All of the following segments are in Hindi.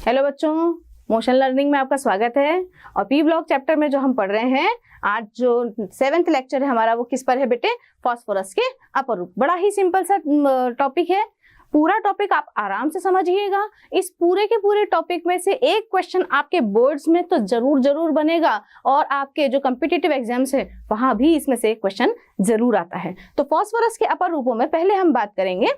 हेलो बच्चों, मोशन लर्निंग में आपका स्वागत है। और पी ब्लॉक चैप्टर में जो हम पढ़ रहे हैं, आज जो 7th लेक्चर है हमारा, वो किस पर है बेटे? फास्फोरस के अपर रूप। बड़ा ही सिंपल सा टॉपिक है। पूरा टॉपिक आप आराम से समझिएगा। इस पूरे के पूरे टॉपिक में से एक क्वेश्चन आपके बोर्ड्स में तो जरूर बनेगा, और आपके जो कॉम्पिटिटिव एग्जाम्स है वहां भी इसमें से एक क्वेश्चन जरूर आता है। तो फास्फोरस के अपर रूपों में पहले हम बात करेंगे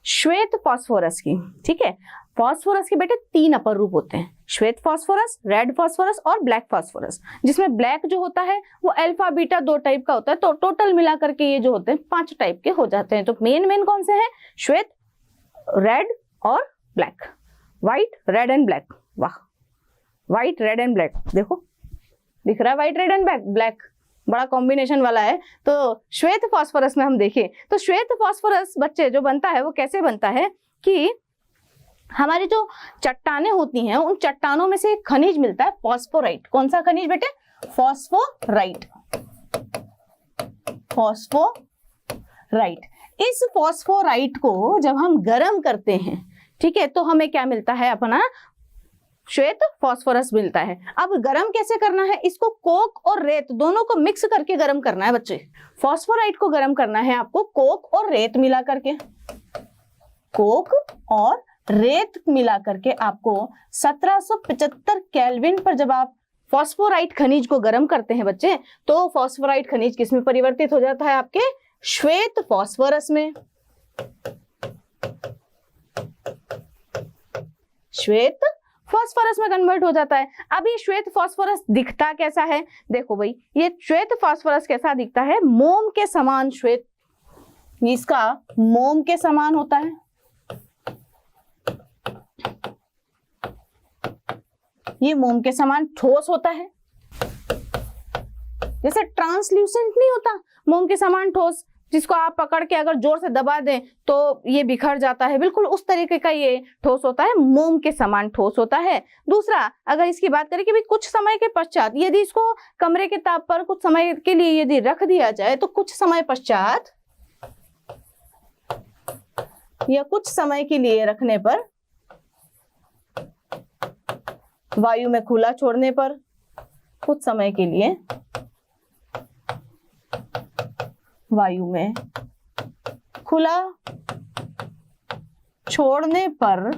श्वेत फास्फोरस की। ठीक है, फास्फोरस के बेटे 3 अपर रूप होते हैं, श्वेत फास्फोरस, रेड फास्फोरस और ब्लैक फास्फोरस। जिसमें ब्लैक जो होता है वो अल्फा बीटा 2 टाइप का होता है, तो टोटल मिलाकर के ये जो होते हैं 5 टाइप के हो जाते हैं। तो मेन कौन से हैं? श्वेत, रेड और black. White, red and black. वाह, व्हाइट, रेड एंड ब्लैक, देखो दिख रहा है, व्हाइट, रेड एंड ब्लैक, बड़ा कॉम्बिनेशन वाला है। तो श्वेत फास्फोरस में हम देखें तो श्वेत फास्फोरस बच्चे जो बनता है वो कैसे बनता है कि हमारी जो चट्टानें होती हैं उन चट्टानों में से एक खनिज मिलता है, फॉस्फोराइट। कौन सा खनिज बेटे? फॉस्फोराइट। फॉस्फोराइट। इस फॉस्फोराइट को जब हम गर्म करते हैं, ठीक है, तो हमें क्या मिलता है? अपना श्वेत फास्फोरस मिलता है। अब गरम कैसे करना है? इसको कोक और रेत दोनों को मिक्स करके गरम करना है बच्चे। फास्फोराइट को गरम करना है आपको कोक और रेत मिला करके। कोक और रेत मिला करके आपको 1775 केल्विन पर जब आप फास्फोराइट खनिज को गरम करते हैं बच्चे, तो फास्फोराइट खनिज किस में परिवर्तित हो जाता है? आपके श्वेत फास्फोरस में। श्वेत फास्फोरस में कन्वर्ट हो जाता है। अब ये श्वेत फास्फोरस दिखता कैसा है? देखो भाई, ये श्वेत फास्फोरस कैसा दिखता है? मोम के समान श्वेत, इसका मोम के समान होता है। ये मोम के समान ठोस होता है, जैसे ट्रांसल्यूसेंट नहीं होता, मोम के समान ठोस, जिसको आप पकड़ के अगर जोर से दबा दें तो ये बिखर जाता है, बिल्कुल उस तरीके का ये ठोस होता है, मोम के समान ठोस होता है। दूसरा, अगर इसकी बात करें कि भी कुछ समय के पश्चात यदि इसको कमरे के ताप पर कुछ समय के लिए यदि रख दिया जाए, तो कुछ समय पश्चात या कुछ समय के लिए रखने पर, वायु में खुला छोड़ने पर, कुछ समय के लिए वायु में खुला छोड़ने पर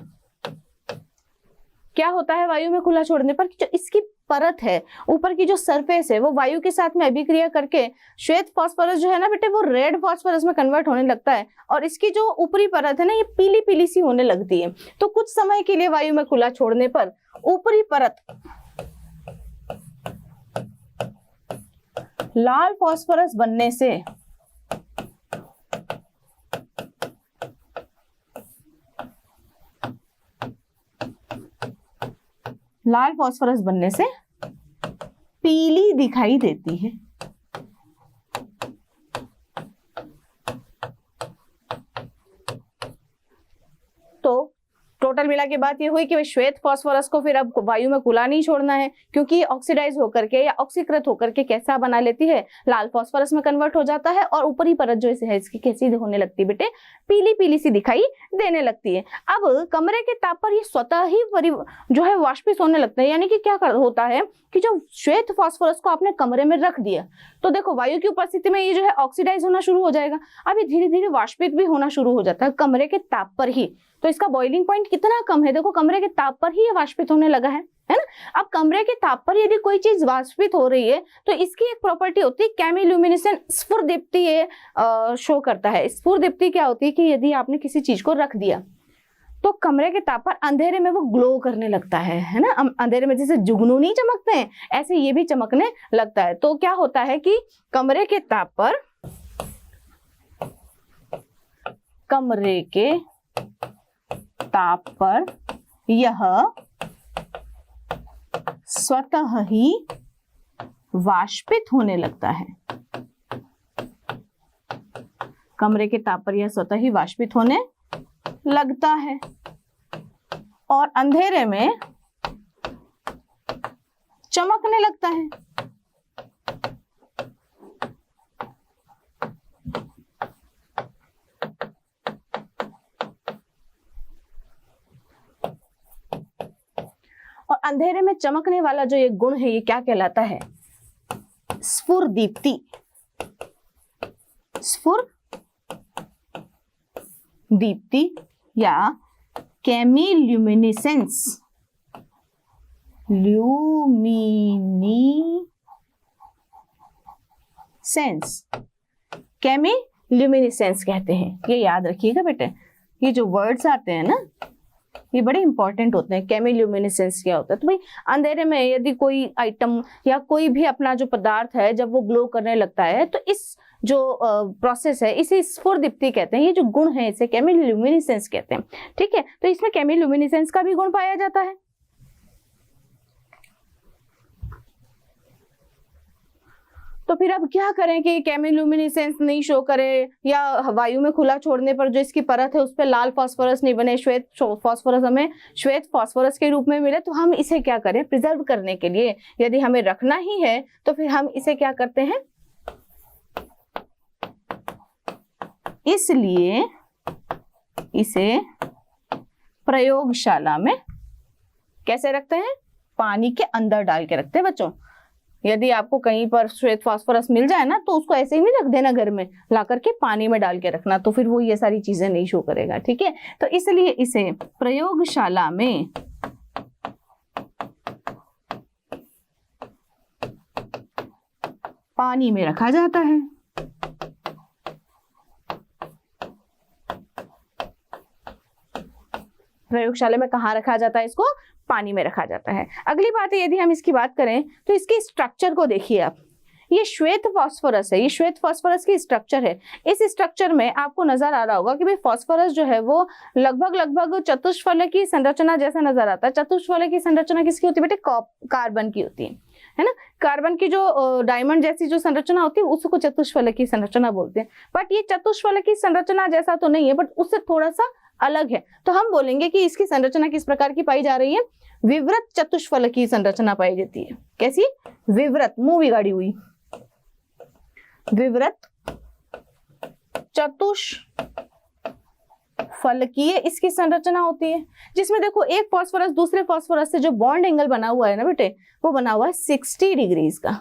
क्या होता है? वायु में खुला छोड़ने पर जो इसकी परत है, ऊपर की जो सरफेस है, वो वायु के साथ में अभिक्रिया करके श्वेत फास्फोरस जो है ना बेटे, वो रेड फास्फोरस में कन्वर्ट होने लगता है। और इसकी जो ऊपरी परत है ना, ये पीली पीली सी होने लगती है। तो कुछ समय के लिए वायु में खुला छोड़ने पर ऊपरी परत लाल फास्फोरस बनने से लाल फास्फोरस बनने से पीली दिखाई देती है। तो टोटल मिला के बात ये हुई कि श्वेत फास्फोरस को फिर अब वायु में खुला नहीं छोड़ना है, क्योंकि ऑक्सीडाइज होकर के या ऑक्सीकृत होकर के कैसा बना लेती है? लाल फास्फोरस में कन्वर्ट हो जाता है, और ऊपरी परत जो है इसकी कैसी होने लगती है बेटे? पीली पीली सी दिखाई देने लगती है। अब कमरे के ताप पर ये स्वतः ही जो है वाष्पित होने लगता है। यानी कि क्या होता है कि जो श्वेत फास्फोरस को आपने कमरे में रख दिया, तो देखो वायु की उपस्थिति में ये जो है ऑक्सीडाइज होना शुरू हो जाएगा। अब ये धीरे धीरे वाष्पित भी होना शुरू हो जाता है कमरे के ताप पर ही। तो इसका बॉइलिंग पॉइंट कितना कम है, देखो कमरे के ताप पर ही ये वाष्पित होने लगा है ना। अब कमरे के ताप पर यदि कोई चीज वाष्पित हो रही है, तो इसकी एक प्रॉपर्टी होती है केमिल्यूमिनेसेंट, स्फुरदीप्ति। ये शो करता है। स्फुरदीप्ति क्या होती है कि यदि आपने किसी चीज को रख दिया तो कमरे के ताप पर अंधेरे में वो ग्लो करने लगता है ना। अंधेरे में जैसे जुगनू नहीं चमकते हैं, ऐसे ये भी चमकने लगता है। तो क्या होता है कि कमरे के ताप पर यह स्वतः ही वाष्पित होने लगता है। कमरे के ताप पर यह स्वतः ही वाष्पित होने लगता है, और अंधेरे में चमकने लगता है। और अंधेरे में चमकने वाला जो ये गुण है ये क्या कहलाता है? स्फुरदीप्ति। स्फुरदीप्ति या केमिल्यूमिनेसेंस। केमिल्यूमिनेसेंस कहते हैं। ये याद रखिएगा बेटे, ये जो वर्ड्स आते हैं ना ये बड़े इंपॉर्टेंट होते हैं। केमिल्यूमिनेसेंस क्या होता है? तो भाई अंधेरे में यदि कोई आइटम या कोई भी अपना जो पदार्थ है जब वो ग्लो करने लगता है तो इस जो प्रोसेस है इसे स्फुरदीप्ति कहते हैं। ये जो गुण है इसे केमिल्यूमिनेसेंस कहते हैं। ठीक है, तो इसमें केमिल्यूमिनेसेंस का भी गुण पाया जाता है। तो फिर अब क्या करें कि केमिल्यूमिनेसेंस नहीं शो करे या वायु में खुला छोड़ने पर जो इसकी परत है उस पर लाल फास्फोरस नहीं बने, श्वेत फास्फोरस हमें श्वेत फास्फोरस के रूप में मिले, तो हम इसे क्या करें? प्रिजर्व करने के लिए यदि हमें रखना ही है तो फिर हम इसे क्या करते हैं? इसलिए इसे प्रयोगशाला में कैसे रखते हैं? पानी के अंदर डाल के रखते हैं बच्चों। यदि आपको कहीं पर श्वेत फास्फोरस मिल जाए ना तो उसको ऐसे ही नहीं रख देना घर में, ला करके पानी में डाल के रखना, तो फिर वो ये सारी चीजें नहीं शो करेगा। ठीक है, तो इसलिए इसे प्रयोगशाला में पानी में रखा जाता है। प्रयोगशाला में कहाँ रखा जाता है? इसको पानी में रखा जाता है। अगली बात है, यदि हम इसकी बात करें तो इसके स्ट्रक्चर को देखिए आप। ये श्वेत फास्फोरस है, ये श्वेत फास्फोरस की स्ट्रक्चर है। इस स्ट्रक्चर में आपको नजर आ रहा होगा कि भाई फास्फोरस जो है वो लगभग चतुष्फलकी संरचना जैसा नजर आता है। चतुष्फलकी संरचना किसकी होती है बेटे? कार्बन की होती है ना। कार्बन की जो डायमंड जैसी जो संरचना होती है उसको चतुष्फलकी संरचना बोलते हैं। बट ये चतुष्फलकी संरचना जैसा तो नहीं है, बट उससे थोड़ा सा अलग है। तो हम बोलेंगे कि इसकी संरचना किस प्रकार की पाई जा रही है? विवृत चतुष्फलकी संरचना पाई जाती है। कैसी? विवृत, मूवी गाड़ी हुई, विवृत चतुष्फलकीय इसकी संरचना होती है, जिसमें देखो एक फास्फोरस दूसरे फास्फोरस से जो बॉन्ड एंगल बना हुआ है ना बेटे, वो बना हुआ है 60 डिग्रीज का।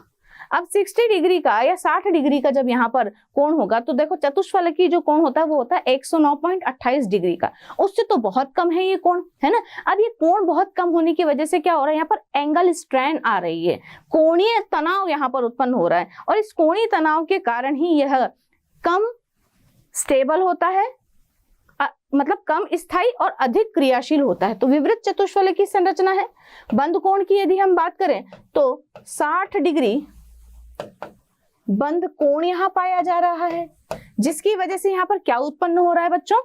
अब 60 डिग्री का या 60 डिग्री का जब यहाँ पर कोण होगा तो देखो चतुष्फलकी जो कोण होता है वो होता है 109.28 डिग्री का। उससे तो बहुत कम है ये कोण, है ना। अब ये कोण बहुत कम होने की वजह से क्या हो रहा है? यहाँ पर एंगल स्ट्रैंड आ रही है, कोणीय तनाव यहाँ पर उत्पन्न हो रहा है, और इस कोणीय तनाव के कारण ही यह कम स्टेबल होता है, मतलब कम स्थायी और अधिक क्रियाशील होता है। तो विवृत चतुष्फलकी संरचना है। बंद कोण की यदि हम बात करें तो 60 डिग्री बंद कोण यहां पाया जा रहा है, जिसकी वजह से यहां पर क्या उत्पन्न हो रहा है बच्चों?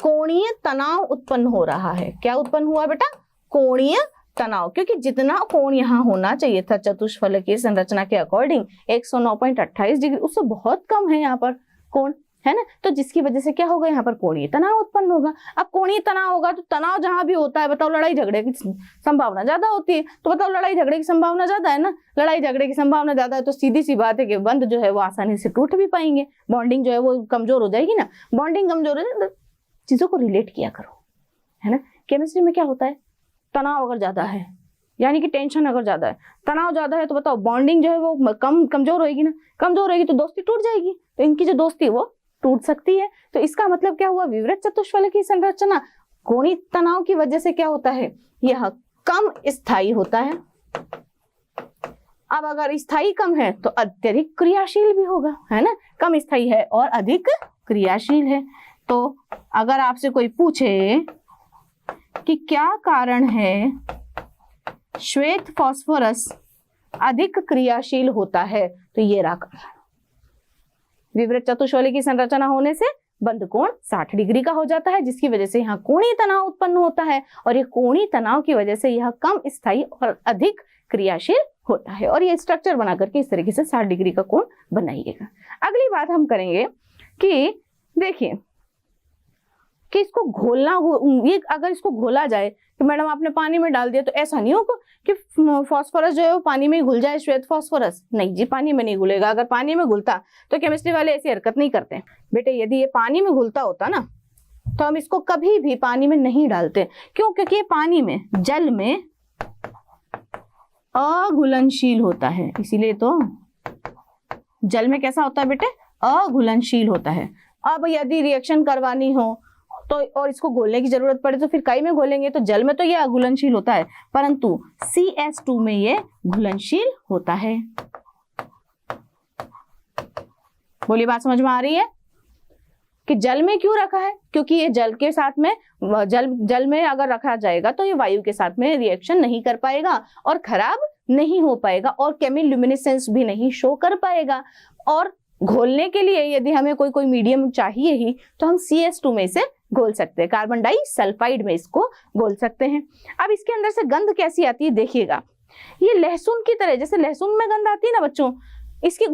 कोणीय तनाव उत्पन्न हो रहा है। क्या उत्पन्न हुआ बेटा? कोणीय तनाव, क्योंकि जितना कोण यहाँ होना चाहिए था चतुष्फलकीय संरचना के अकॉर्डिंग 109.28 डिग्री, उससे बहुत कम है यहाँ पर कोण, है ना। तो जिसकी वजह से क्या होगा? यहाँ पर कोणीय तनाव उत्पन्न होगा। अब कोणीय तनाव होगा तो तनाव जहां भी होता है बताओ लड़ाई झगड़े की संभावना ज्यादा होती है। तो बताओ लड़ाई झगड़े की संभावना ज्यादा है ना, लड़ाई झगड़े की संभावना ज्यादा है तो सीधी सी बात है कि बंध जो है वो आसानी से टूट भी पाएंगे, बॉन्डिंग जो है वो कमजोर हो जाएगी ना। बॉन्डिंग कमजोर है तो चीजों को रिलेट किया करो, है ना। केमिस्ट्री में क्या होता है? तनाव अगर ज्यादा है यानी कि टेंशन अगर ज्यादा है, तनाव ज्यादा है, तो बताओ बॉन्डिंग जो है वो कमजोर होगी ना, कमजोर होगी तो दोस्ती टूट जाएगी, तो इनकी जो दोस्ती वो टूट सकती है। तो इसका मतलब क्या हुआ? विवृत चतुष्फलकी संरचना कोणीय तनाव की वजह से क्या होता है? यह कम स्थायी होता है। अब अगर स्थायी कम है तो अत्यधिक क्रियाशील भी होगा, है ना। कम स्थायी है और अधिक क्रियाशील है। तो अगर आपसे कोई पूछे कि क्या कारण है श्वेत फास्फोरस अधिक क्रियाशील होता है, तो ये रहा कारण। विवृत चतुष्फलकी संरचना होने से बंद कोण 60 डिग्री का हो जाता है, जिसकी वजह से यहाँ कोणीय तनाव उत्पन्न होता है, और ये कोणीय तनाव की वजह से यह कम स्थायी और अधिक क्रियाशील होता है। और ये स्ट्रक्चर बना करके इस तरीके से 60 डिग्री का कोण बनाइएगा। अगली बात हम करेंगे कि देखिए कि इसको घोलना, ये अगर इसको घोला जाए तो मैडम आपने पानी में डाल दिया तो ऐसा नहीं होगा कि फास्फोरस जो है वो पानी में ही घुल जाए, श्वेत फास्फोरस। नहीं जी, पानी में नहीं घुलेगा। अगर पानी में घुलता तो केमिस्ट्री वाले ऐसी हरकत नहीं करते बेटे। यदि ये पानी में घुलता होता ना तो हम इसको कभी भी पानी में नहीं डालते। क्यों? क्योंकि ये पानी में, जल में अघुलनशील होता है, इसीलिए तो जल में कैसा होता है बेटे, अघुलनशील होता है। अब यदि रिएक्शन करवानी हो तो और इसको घोलने की जरूरत पड़े तो फिर काई में घोलेंगे, तो जल में तो ये अघुलनशील होता है, परंतु CH2 में ये घुलनशील होता है। बोलिए बात समझ में आ रही है कि जल में क्यों रखा है, क्योंकि ये जल के साथ में जल में अगर रखा जाएगा तो ये वायु के साथ में रिएक्शन नहीं कर पाएगा और खराब नहीं हो पाएगा और केमिल्यूमिनेसेंस भी नहीं शो कर पाएगा। और घोलने के लिए यदि हमें कोई मीडियम चाहिए ही तो हम CH2 में इसे घोल सकते हैं, कार्बन डाइसल्फाइड में इसको घोल सकते हैं। अब इसके अंदर से गंध कैसी आती है देखिएगा, ये लहसुन की तरह, जैसे लहसुन में गंध आती है ना बच्चों, इसकी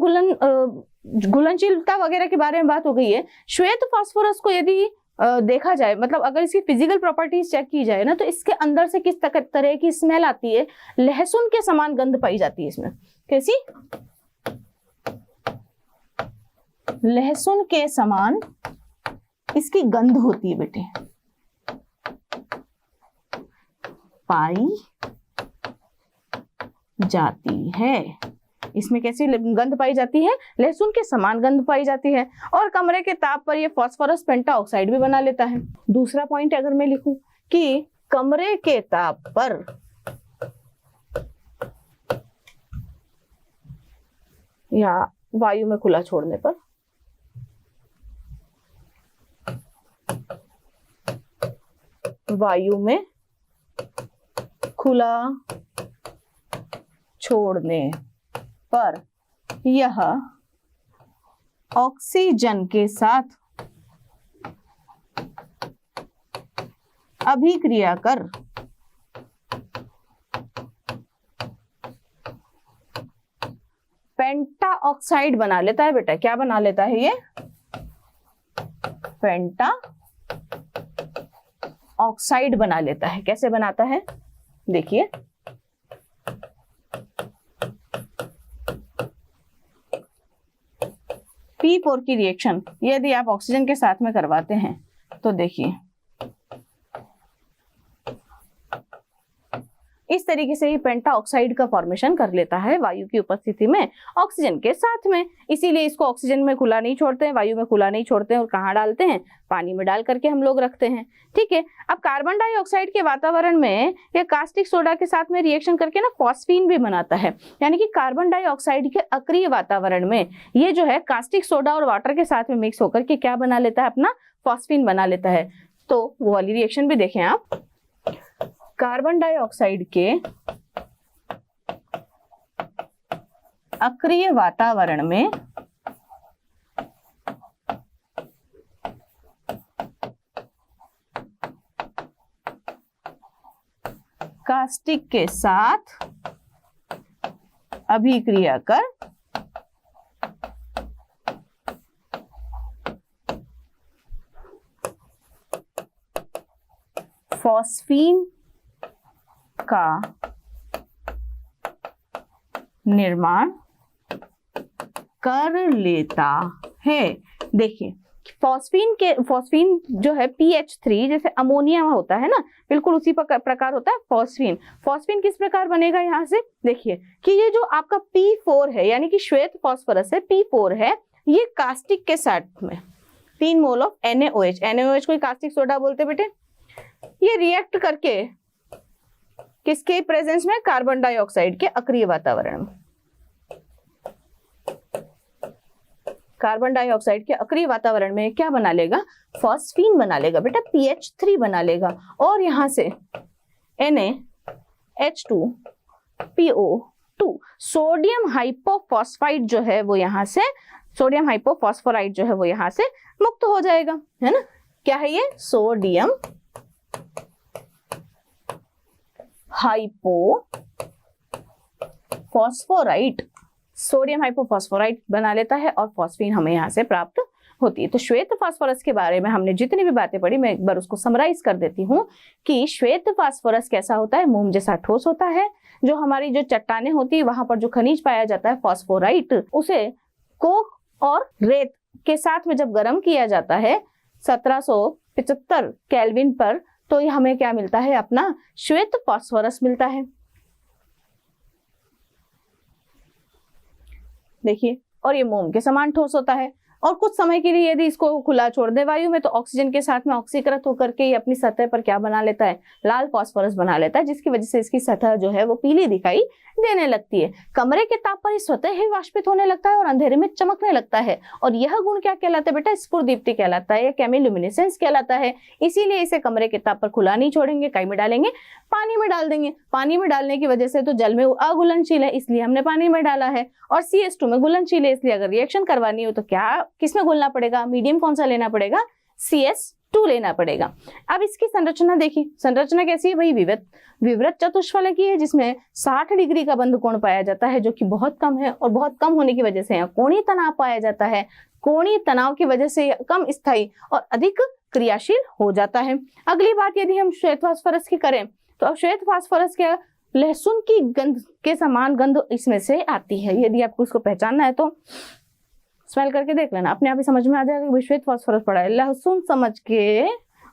घुलनशीलता वगैरह के बारे में बात हो गई है। श्वेत फास्फोरस को यदि देखा जाए, मतलब अगर इसकी फिजिकल प्रॉपर्टीज चेक की जाए ना, तो इसके अंदर से किस तरह की स्मेल आती है, लहसुन के समान गंध पाई जाती है इसमें। कैसी? लहसुन के समान इसकी गंध होती है बेटे, पाई जाती है। इसमें कैसी गंध पाई जाती है, लहसुन के समान गंध पाई जाती है। और कमरे के ताप पर ये फास्फोरस पेंटाऑक्साइड भी बना लेता है। दूसरा पॉइंट अगर मैं लिखूं कि कमरे के ताप पर या वायु में खुला छोड़ने पर वायु में खुला छोड़ने पर यह ऑक्सीजन के साथ अभिक्रिया कर पेंटा ऑक्साइड बना लेता है बेटा। क्या बना लेता है ये? पेंटा ऑक्साइड बना लेता है। कैसे बनाता है देखिए, P4 की रिएक्शन यदि आप ऑक्सीजन के साथ में करवाते हैं तो देखिए इस तरीके से ही पेंटा ऑक्साइड का फॉर्मेशन कर लेता है वायु की उपस्थिति में ऑक्सीजन के साथ में। इसीलिए इसको ऑक्सीजन में खुला नहीं छोड़ते हैं, वायु में खुला नहीं छोड़ते हैं, और कहाँ डालते हैं? पानी में डाल करके हम लोग रखते हैं। ठीक है। अब कार्बन डाइऑक्साइड के वातावरण में या कास्टिक सोडा के साथ में रिएक्शन करके ना फॉस्फीन भी बनाता है, यानी कि कार्बन डाइऑक्साइड के अक्रिय वातावरण में ये जो है कास्टिक सोडा और वाटर के साथ में मिक्स होकर के क्या बना लेता है? अपना फॉस्फीन बना लेता है। तो वो वाली रिएक्शन भी देखें आप। कार्बन डाइऑक्साइड के अक्रिय वातावरण में कास्टिक के साथ अभिक्रिया कर फॉस्फीन का निर्माण कर लेता है। देखिए फॉस्फीन जो है PH3 जैसे अमोनिया होता है ना, बिल्कुल उसी प्रकार होता है फॉस्फीन। फॉस्फीन किस प्रकार बनेगा यहाँ से देखिए कि ये जो आपका P4 है यानी कि श्वेत फॉस्फोरस है, P4 है, ये कास्टिक के साथ में 3 मोल ऑफ NaOH को कास्टिक सोडा बोलते बेटे। ये रिएक्ट करके किसके प्रेजेंस में? कार्बन डाइऑक्साइड के अक्रिय वातावरण में। कार्बन डाइऑक्साइड के अक्रिय वातावरण में क्या बना लेगा? फॉस्फीन बना लेगा बेटा, PH3 बना लेगा, और यहां से NaH2PO2 सोडियम हाइपोफॉस्फाइड जो है वो यहां से सोडियम हाइपोफॉस्फोराइड जो है वो यहां से मुक्त हो जाएगा, है ना। क्या है ये? सोडियम हाइपोफॉस्फोराइड, सोडियम हाइपोफॉस्फोराइड बना लेता है और फॉस्फीन हमें यहाँ से प्राप्त होती है। तो श्वेत फास्फोरस के बारे में हमने जितनी भी बातें पढ़ी मैं एक बार उसको समराइज कर देती हूँ कि श्वेत फास्फोरस कैसा होता है? मोम जैसा ठोस होता है। जो हमारी जो चट्टानें होती है वहां पर जो खनिज पाया जाता है फॉस्फोराइट, उसे कोक और रेत के साथ में जब गर्म किया जाता है 1775 केल्विन पर, तो ये हमें क्या मिलता है? अपना श्वेत फास्फोरस मिलता है। देखिए, और ये मोम के समान ठोस होता है। और कुछ समय के लिए यदि इसको खुला छोड़ दे वायु में तो ऑक्सीजन के साथ में ऑक्सीकृत होकर के ये अपनी सतह पर क्या बना लेता है, लाल फास्फोरस बना लेता है, जिसकी वजह से इसकी सतह जो है वो पीली दिखाई देने लगती है। कमरे के ताप पर स्वतः ही वाष्पित होने लगता है और अंधेरे में चमकने लगता है। और यह गुण क्या कहलाता है बेटा, स्फुरदीप्ति कहलाता है या केमिल्यूमिनेसेंस कहलाता है। इसीलिए इसे कमरे के ताप पर खुला नहीं छोड़ेंगे, कई में डालेंगे, पानी में डाल देंगे। पानी में डालने की वजह से तो जल में अघुलनशील है, इसलिए हमने पानी में डाला है, और CH2 में घुलनशील है, इसलिए अगर रिएक्शन करवानी हो तो क्या किसमें घुलना पड़ेगा, मीडियम कौन सा लेना पड़ेगा, CS2 लेना पड़ेगा। अब इसकी संरचना देखिए, संरचना कैसी है भाई, विवृत चतुष्फलकी है, जिसमें 60 डिग्री का बंध कोण पाया जाता है, जो कि बहुत कम है, और बहुत कम होने की वजह से यहाँ कोणीय तनाव पाया जाता है। कोणीय तनाव की वजह से कम स्थायी और अधिक क्रियाशील हो जाता है। अगली बात यदि हम श्वेत फास्फोरस की करें तो अब श्वेत फास्फोरस क्या, लहसुन की गंध के समान गंध इसमें से आती है। यदि आपको इसको पहचानना है तो स्मेल करके देख लेना, अपने आप ही समझ में आ जाएगा कि श्वेत फास्फोरस पड़ा है। लहसुन समझ के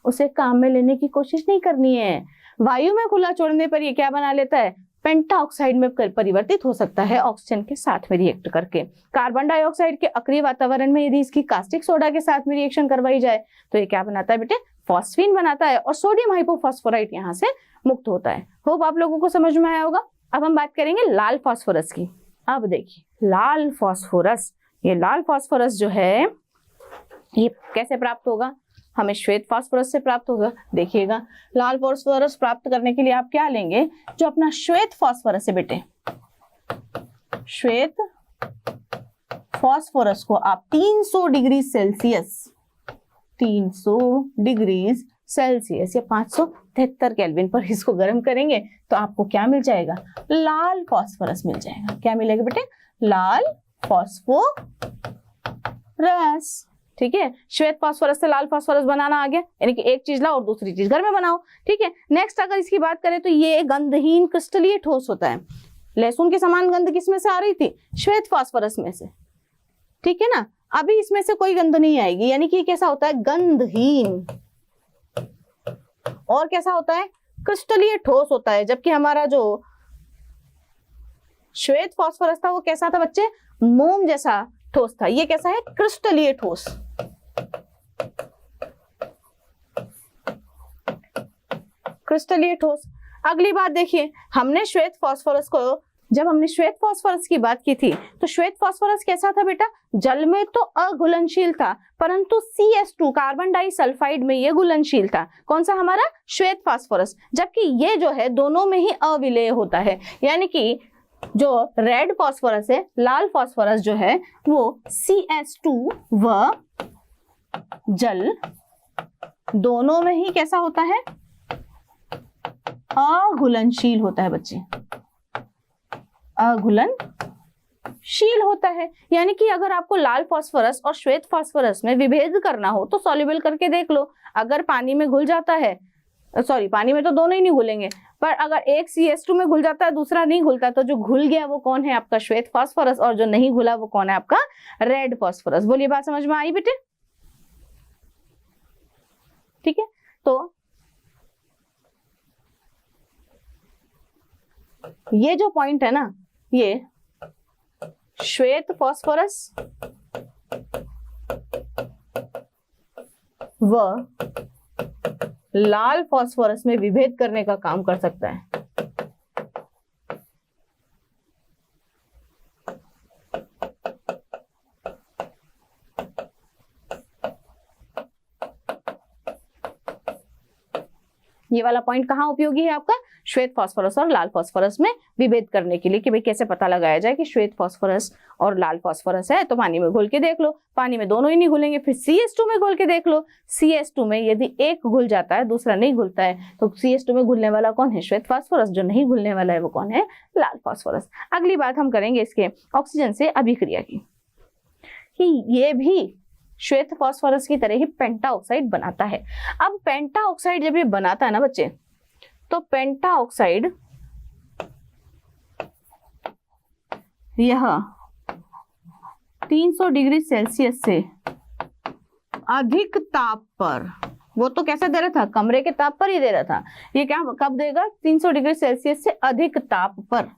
उसे काम में लेने की कोशिश नहीं करनी है। वायु में खुला छोड़ने पर ये क्या बना लेता है, पेंटाऑक्साइड में परिवर्तित हो सकता है ऑक्सीजन के साथ में रिएक्ट करके। कार्बन डाइऑक्साइड के अक्रिय वातावरण में यदि इसकी कास्टिक सोडा के साथ में रिएक्शन करवाई जाए तो ये क्या बनाता है बेटे, फॉस्फीन बनाता है, और सोडियम हाइपोफॉस्फोराइट यहाँ से मुक्त होता है। होप आप लोगों को समझ में आया होगा। अब हम बात करेंगे लाल फास्फोरस की। अब देखिए लाल फास्फोरस, ये लाल फास्फोरस जो है ये कैसे प्राप्त होगा, हमें श्वेत फास्फोरस से प्राप्त होगा। देखिएगा, लाल फास्फोरस प्राप्त करने के लिए आप क्या लेंगे, जो अपना श्वेत फास्फोरस है बेटे, श्वेत फास्फोरस को आप 300 डिग्री सेल्सियस, 300 डिग्री सेल्सियस या 573 केल्विन पर इसको गर्म करेंगे तो आपको क्या मिल जाएगा, लाल फास्फोरस मिल जाएगा। क्या मिलेगा बेटे, लाल फास्फोरस। ठीक है, श्वेत फास्फोरस से लाल फास्फोरस बनाना आ गया, यानी कि एक चीज लाओ और दूसरी चीज घर में बनाओ। ठीक है, नेक्स्ट अगर इसकी बात करें तो ये गंधहीन क्रिस्टलीय ठोस होता है। लहसुन के समान गंध किसमें से आ रही थी, श्वेत फास्फोरस में से। ठीक है ना, अभी इसमें से कोई गंध नहीं आएगी, यानी कि कैसा होता है, गंधहीन। और कैसा होता है, क्रिस्टलीय ठोस होता है। जबकि हमारा जो श्वेत फास्फोरस था वो कैसा था बच्चे, मोम जैसा ठोस था। ये कैसा है, क्रिस्टलीय ठोस। क्रिस्टलीय ठोस। अगली बात देखिए, हमने श्वेत फास्फोरस को, जब हमने श्वेत फास्फोरस की बात की थी तो श्वेत फास्फोरस कैसा था बेटा, जल में तो अघुलनशील था, परंतु CS2 कार्बन डाइसल्फाइड में ये घुलनशील था। कौन सा, हमारा श्वेत फास्फोरस। जबकि ये जो है दोनों में ही अविलेय होता है, यानी कि जो रेड फास्फोरस है, लाल फास्फोरस जो है वो CS2 व जल दोनों में ही कैसा होता है, अघुलनशील होता है बच्चे, अघुलनशील होता है। यानी कि अगर आपको लाल फास्फोरस और श्वेत फास्फोरस में विभेद करना हो तो सॉल्युबल करके देख लो। अगर पानी में घुल जाता है, सॉरी पानी में तो दोनों ही नहीं घुलेंगे, पर अगर एक CS2 में घुल जाता है दूसरा नहीं घुलता तो जो घुल गया वो कौन है, आपका श्वेत फास्फोरस, और जो नहीं घुला वो कौन है, आपका रेड फास्फोरस। बोलिए, बात समझ में आई बेटे। ठीक है, तो ये जो पॉइंट है ना, ये श्वेत फास्फोरस व लाल फास्फोरस में विभेद करने का काम कर सकता है। ये वाला पॉइंट कहाँ उपयोगी है आपका, श्वेत फास्फोरस और लाल फास्फोरस में विभेद करने के लिए, कि भाई कैसे पता लगाया जाए कि श्वेत फास्फोरस और लाल फास्फोरस है। तो पानी में घोल के देख लो, पानी में दोनों ही नहीं घुलेंगे, फिर CS2 में घोल के देख लो। CS2 में यदि एक घुल जाता है दूसरा नहीं घुलता है तो CS2 में घुलने वाला कौन है, श्वेत फास्फोरस। जो नहीं घुलने वाला है वो कौन है, लाल फास्फोरस। अगली बात हम करेंगे इसके ऑक्सीजन से अभिक्रिया की, कि ये भी श्वेत फास्फोरस की तरह ही पेंटा ऑक्साइड बनाता है। अब पेंटा ऑक्साइड जब ये बनाता है ना बच्चे, तो पेंटा ऑक्साइड यह 300 डिग्री सेल्सियस से अधिक ताप पर, वो तो कैसे दे रहा था, कमरे के ताप पर ही दे रहा था, ये क्या कब देगा, 300 डिग्री सेल्सियस से अधिक ताप पर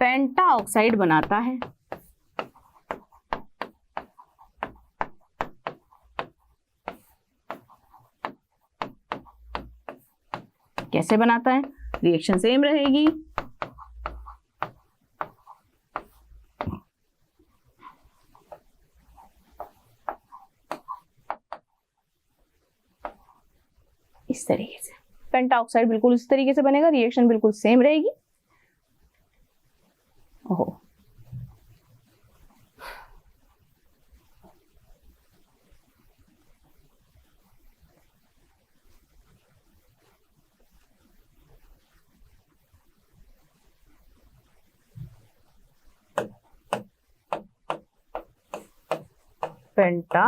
पेंटा ऑक्साइड बनाता है। कैसे बनाता है? रिएक्शन सेम रहेगी। इस तरीके से पेंटा ऑक्साइड बिल्कुल इस तरीके से बनेगा, रिएक्शन बिल्कुल सेम रहेगी। ओहो, पेंटा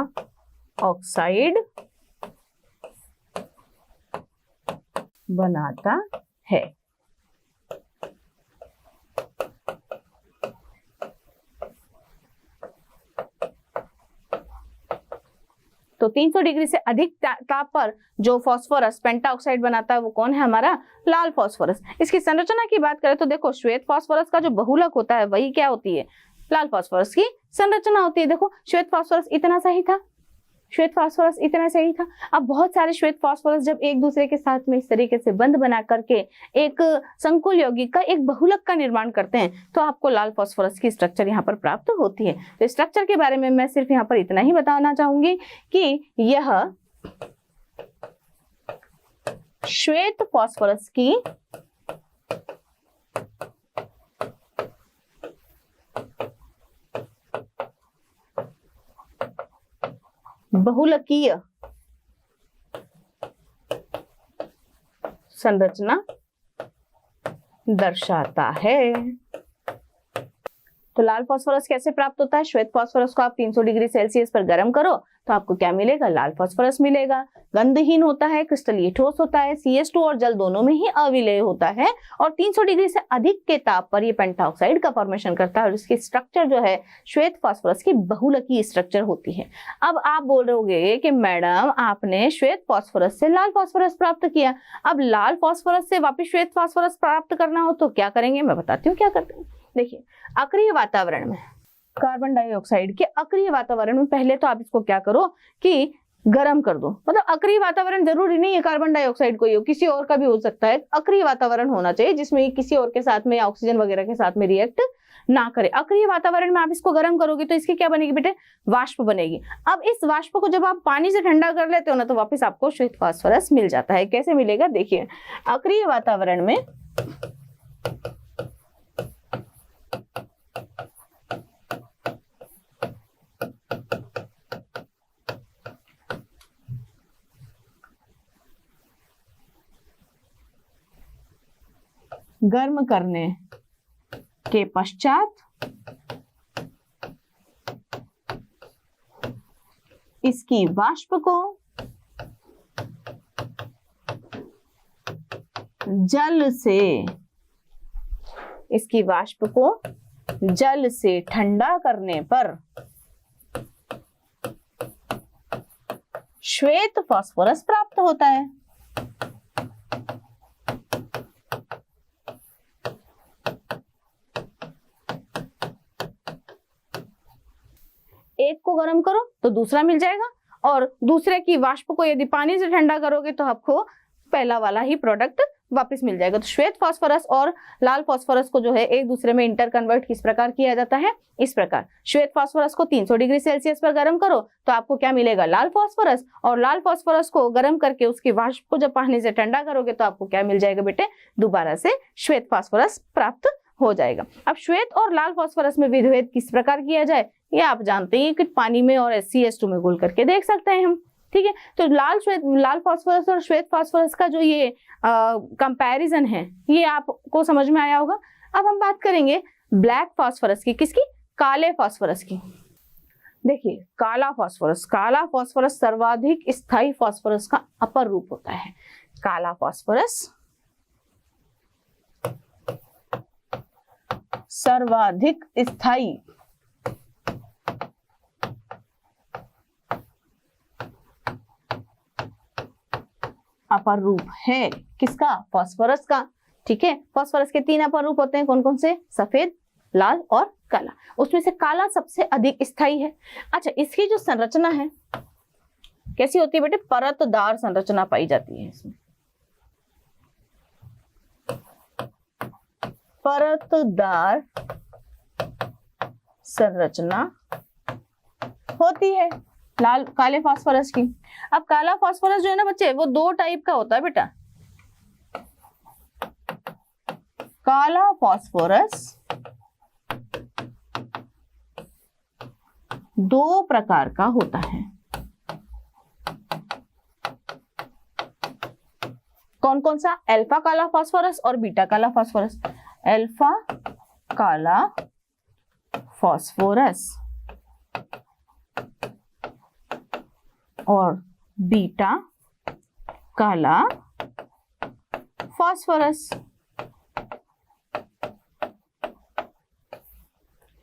ऑक्साइड बनाता है। तो 300 डिग्री से अधिक ताप पर जो फास्फोरस पेंटा ऑक्साइड बनाता है वो कौन है? हमारा लाल फास्फोरस। इसकी संरचना की बात करें तो देखो, श्वेत फास्फोरस का जो बहुलक होता है वही क्या होती है? लाल फास्फोरस की संरचना होती है। देखो, श्वेत फास्फोरस इतना सा ही था, श्वेत फास्फोरस इतना सही था। अब बहुत सारे श्वेत फास्फोरस जब एक दूसरे के साथ में इस तरीके से बंध बना करके एक संकुल यौगिक का एक बहुलक का निर्माण करते हैं तो आपको लाल फास्फोरस की स्ट्रक्चर यहाँ पर प्राप्त होती है। तो स्ट्रक्चर के बारे में मैं सिर्फ यहाँ पर इतना ही बताना चाहूंगी कि यह श्वेत फास्फोरस की बहुलकीय संरचना दर्शाता है। तो लाल फास्फोरस कैसे प्राप्त होता है? श्वेत फास्फोरस को आप 300 डिग्री सेल्सियस पर गर्म करो तो आपको क्या मिलेगा? लाल फास्फोरस मिलेगा। गंधहीन होता है, क्रिस्टलीय ठोस होता है, CH2 और जल दोनों में ही अविलेय होता है और 300 डिग्री से अधिक के ताप पर यह पेंटाऑक्साइड का फॉर्मेशन करता है और इसकी स्ट्रक्चर जो है श्वेत फास्फोरस की बहुलकीय स्ट्रक्चर होती है। अब आप बोल रहे कि मैडम आपने श्वेत फास्फोरस से लाल फास्फोरस प्राप्त किया, अब लाल फास्फोरस से वापिस श्वेत फास्फोरस प्राप्त करना हो तो क्या करेंगे? मैं बताती हूँ क्या करते हैं। देखिए, अक्रिय वातावरण में कार्बन डाइऑक्साइड के अक्रिय वातावरण में पहले तो आप इसको क्या करो कि गर्म कर दो। मतलब अक्रिय वातावरण जरूरी नहीं है कार्बन डाइऑक्साइड को ही हो, किसी और का भी हो सकता है। अक्रिय वातावरण होना चाहिए जिसमें किसी और के साथ में ऑक्सीजन वगैरह के साथ में रिएक्ट ना करे। अक्रिय वातावरण में आप इसको गर्म करोगे तो इसकी क्या बनेगी बेटे? वाष्प बनेगी। अब इस वाष्प को जब आप पानी से ठंडा कर लेते हो ना तो वापस आपको श्वेत फास्फोरस मिल जाता है। कैसे मिलेगा? देखिए, अक्रिय वातावरण में गर्म करने के पश्चात इसकी वाष्प को जल से ठंडा करने पर श्वेत फास्फोरस प्राप्त होता है। एक को गर्म करो तो दूसरा मिल जाएगा और दूसरे की वाष्प को यदि पानी से ठंडा करोगे तो आपको पहला वाला ही प्रोडक्ट वापस मिल जाएगा। तो श्वेत फास्फोरस और लाल फास्फोरस को जो है एक दूसरे में इंटर कन्वर्ट किस प्रकार किया जाता है? इस प्रकार, श्वेत फास्फोरस को 300 डिग्री सेल्सियस पर गर्म करो तो आपको क्या मिलेगा? लाल फास्फोरस। और लाल फास्फोरस को गर्म करके उसकी वाष्प को जब पानी से ठंडा करोगे तो आपको क्या मिल जाएगा बेटे? दोबारा से श्वेत फास्फोरस प्राप्त हो जाएगा। अब श्वेत और लाल फास्फोरस में विभेद किस प्रकार किया जाए ये आप जानते हैं कि पानी में और CH2 में घोल करके देख सकते हैं हम। ठीक है, तो लाल फास्फोरस और श्वेत फास्फोरस का जो ये कंपैरिजन है ये आपको समझ में आया होगा। अब हम बात करेंगे ब्लैक फास्फोरस की। किसकी? काले फास्फोरस की। देखिए, काला फास्फोरस सर्वाधिक स्थायी फास्फोरस का अपर रूप होता है। काला फास्फोरस सर्वाधिक स्थायी अपर रूप है। किसका? फास्फोरस का। ठीक है, फास्फोरस के 3 अपर रूप होते हैं। कौन कौन से? सफेद, लाल और काला। उसमें से काला सबसे अधिक स्थायी है। अच्छा, इसकी जो संरचना है कैसी होती है बेटे? परतदार संरचना पाई जाती है इसमें, परतदार संरचना होती है लाल काले फास्फोरस की। अब काला फास्फोरस जो है ना बच्चे, वो दो टाइप का होता है बेटा। काला फास्फोरस दो प्रकार का होता है। कौन कौन सा? अल्फा काला फास्फोरस और बीटा काला फास्फोरस। अल्फा काला फास्फोरस और बीटा काला फास्फोरस।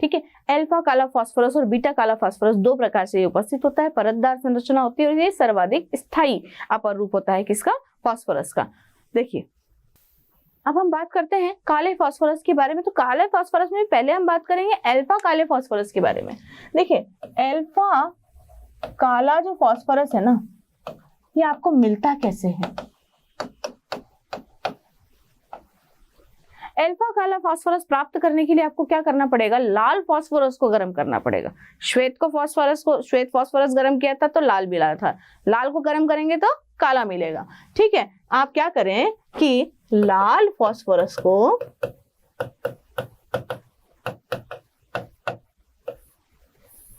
ठीक है, अल्फा काला फास्फोरस और बीटा काला फास्फोरस दो प्रकार से उपस्थित होता है, परतदार संरचना होती है और ये सर्वाधिक स्थायी अपर रूप होता है किसका? फास्फोरस का। देखिए, अब हम बात करते हैं काले फास्फोरस के बारे में। तो काले फास्फोरस में पहले हम बात करेंगे अल्फा काले फास्फोरस के बारे में। देखिए, अल्फा काला जो फास्फोरस है ना, ये आपको मिलता कैसे है? अल्फा काला फास्फोरस प्राप्त करने के लिए आपको क्या करना पड़ेगा? लाल फास्फोरस को गर्म करना पड़ेगा। श्वेत फास्फोरस गर्म किया था तो लाल मिला था, लाल को गर्म करेंगे तो काला मिलेगा। ठीक है, आप क्या करें कि लाल फास्फोरस को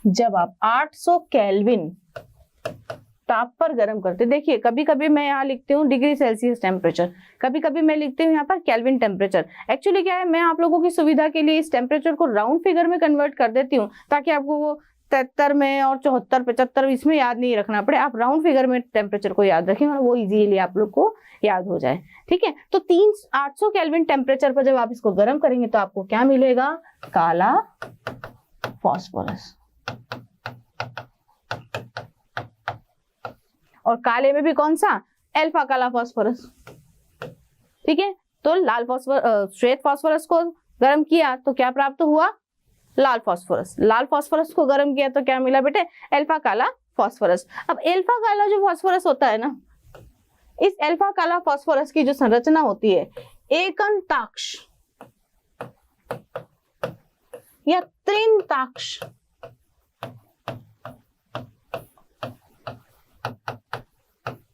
जब आप 800 केल्विन ताप पर गर्म करते, देखिए कभी कभी मैं यहाँ लिखती हूँ डिग्री सेल्सियस टेम्परेचर, कभी कभी मैं लिखती हूँ यहाँ पर केल्विन टेम्परेचर। एक्चुअली क्या है, मैं आप लोगों की सुविधा के लिए इस टेम्परेचर को राउंड फिगर में कन्वर्ट कर देती हूँ ताकि आपको वो 73 में और 74, 75 इसमें याद नहीं रखना पड़े। आप राउंड फिगर में टेम्परेचर को याद रखें और वो इजीली आप लोग को याद हो जाए। ठीक है, तो 800 केल्विन टेम्परेचर पर जब आप इसको गर्म करेंगे तो आपको क्या मिलेगा? काला फास्फोरस। और काले में भी कौन सा? अल्फा काला फास्फोरस। ठीक है, तो लाल फास्फोरस श्वेत फास्फोरस को गर्म किया तो क्या प्राप्त हुआ? लाल फास्फोरस। लाल फास्फोरस को गर्म किया तो क्या मिला बेटे? अल्फा काला फास्फोरस। अब अल्फा काला जो फास्फोरस होता है ना, इस अल्फा काला फास्फोरस की जो संरचना होती है एकंताक्ष या त्रिंताक्ष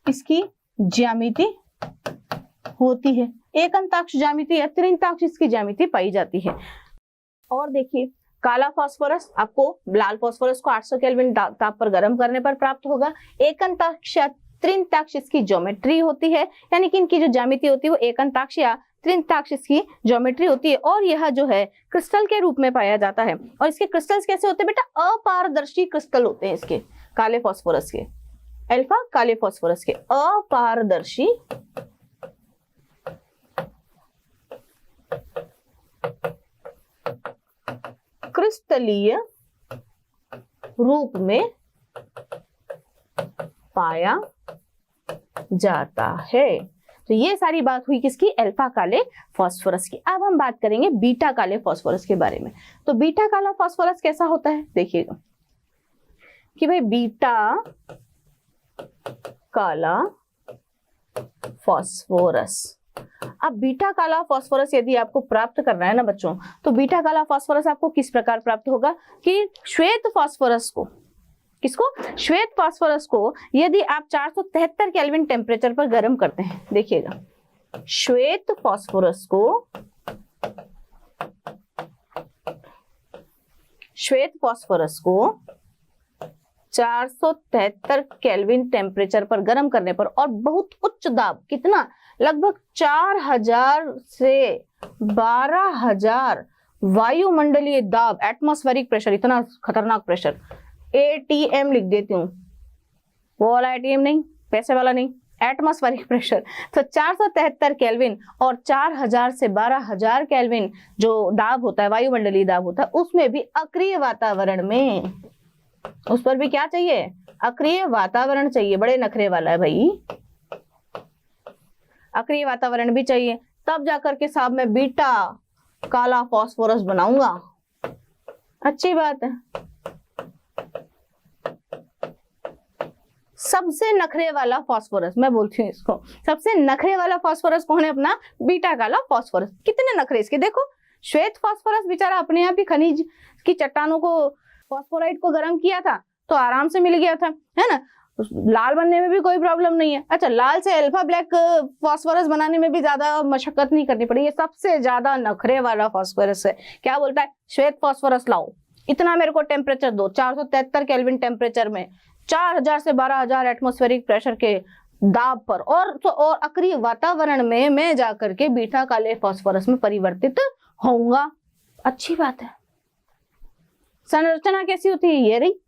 इसकी ज्यामिति होती है। एकंताक्ष ज्यामिति या त्रिंताक्ष इसकी ज्यामिति पाई जाती है। और देखिए, काला फास्फोरस आपको लाल फास्फोरस को 800 केल्विन ताप पर गर्म करने पर प्राप्त होगा। एकंताक्ष या त्रिंताक्ष इसकी ज्योमेट्री होती है, यानी कि इनकी जो ज्यामिति होती है वो एकंताक्ष या त्रिंताक्ष इसकी ज्योमेट्री होती है। और यह जो है क्रिस्टल के रूप में पाया जाता है। और इसके क्रिस्टल्स कैसे होते हैं बेटा? अपारदर्शी क्रिस्टल होते हैं इसके, काले फास्फोरस के, अल्फा काले फास्फोरस के अपारदर्शी क्रिस्टलीय रूप में पाया जाता है। तो ये सारी बात हुई किसकी? अल्फा काले फास्फोरस की। अब हम बात करेंगे बीटा काले फास्फोरस के बारे में। तो बीटा काला फास्फोरस कैसा होता है? देखिएगा कि भाई बीटा काला फास्फोरस, अब बीटा काला फास्फोरस यदि आपको प्राप्त करना है ना बच्चों, तो बीटा काला फास्फोरस आपको किस प्रकार प्राप्त होगा कि श्वेत फास्फोरस को, किसको? श्वेत फास्फोरस को यदि आप 473 केल्विन टेम्परेचर पर गर्म करते हैं, देखिएगा श्वेत फास्फोरस को 473 केल्विन टेम्परेचर पर गर्म करने पर और बहुत उच्च दाब, कितना? लगभग 4000 से 12000 वायुमंडलीय दाब, एटमॉस्फेरिक प्रेशर, इतना खतरनाक प्रेशर, एटीएम लिख देती हूँ, वो वाला एटीएम नहीं, पैसे वाला नहीं, एटमॉस्फेरिक प्रेशर। तो 473 केल्विन और 4000 से 12000 केल्विन जो दाब होता है, वायुमंडलीय दाब होता है, उसमें भी अक्रिय वातावरण में, उस पर भी क्या चाहिए? अक्रिय वातावरण चाहिए। बड़े नखरे वाला है भाई, अक्रिय वातावरण भी चाहिए, तब जाकर के साहब मैं बीटा काला फास्फोरस बनाऊंगा। अच्छी बात है। सबसे नखरे वाला फास्फोरस, मैं बोलती हूँ इसको, सबसे नखरे वाला फास्फोरस कौन है? अपना बीटा काला फास्फोरस। कितने नखरे इसके देखो। श्वेत फास्फोरस बेचारा अपने आप ही खनिज की चट्टानों को, फास्फोराइट को गर्म किया था तो आराम से मिल गया था, है ना। लाल बनने में भी कोई प्रॉब्लम नहीं है। अच्छा, लाल से अल्फा ब्लैक फास्फोरस बनाने में भी ज्यादा मशक्कत नहीं करनी पड़ी। ये सबसे ज्यादा नखरे वाला फास्फोरस है। क्या बोलता है? श्वेत फास्फोरस लाओ, इतना मेरे को टेम्परेचर दो, 473 केल्विन टेम्परेचर में, 4000 से 12000 एटमॉस्फेरिक प्रेशर के दाब पर, और अक्रिय वातावरण में मैं जाकर के बीटा काले फास्फोरस में परिवर्तित होऊंगा। अच्छी बात है। संरचना कैसी होती है? ये रही,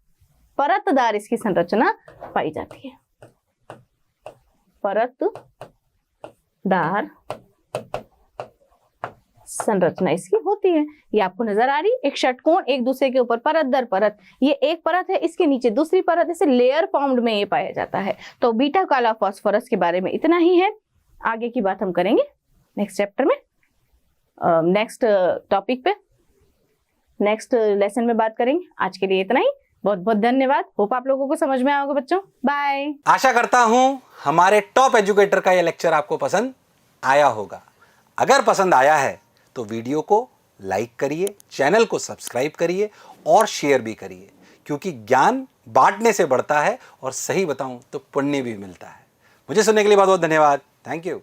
परतदार इसकी संरचना पाई जाती है। परतदार संरचना इसकी होती है। ये आपको नजर आ रही, एक षटकोण एक दूसरे के ऊपर परत दर परत, ये एक परत है, इसके नीचे दूसरी परत, इसे लेयर फॉर्म्ड में ये पाया जाता है। तो बीटा काला फास्फोरस के बारे में इतना ही है। आगे की बात हम करेंगे नेक्स्ट चैप्टर में, नेक्स्ट टॉपिक पे, नेक्स्ट लेसन में बात करेंगे। आज के लिए इतना ही। बहुत बहुत धन्यवाद। होप आप लोगों को समझ में आया होगा बच्चों। बाय। आशा करता हूं हमारे टॉप एजुकेटर का यह लेक्चर आपको पसंद आया होगा। अगर पसंद आया है तो वीडियो को लाइक करिए, चैनल को सब्सक्राइब करिए और शेयर भी करिए, क्योंकि ज्ञान बांटने से बढ़ता है और सही बताऊं तो पुण्य भी मिलता है। मुझे सुनने के लिए बहुत बहुत धन्यवाद। Thank you.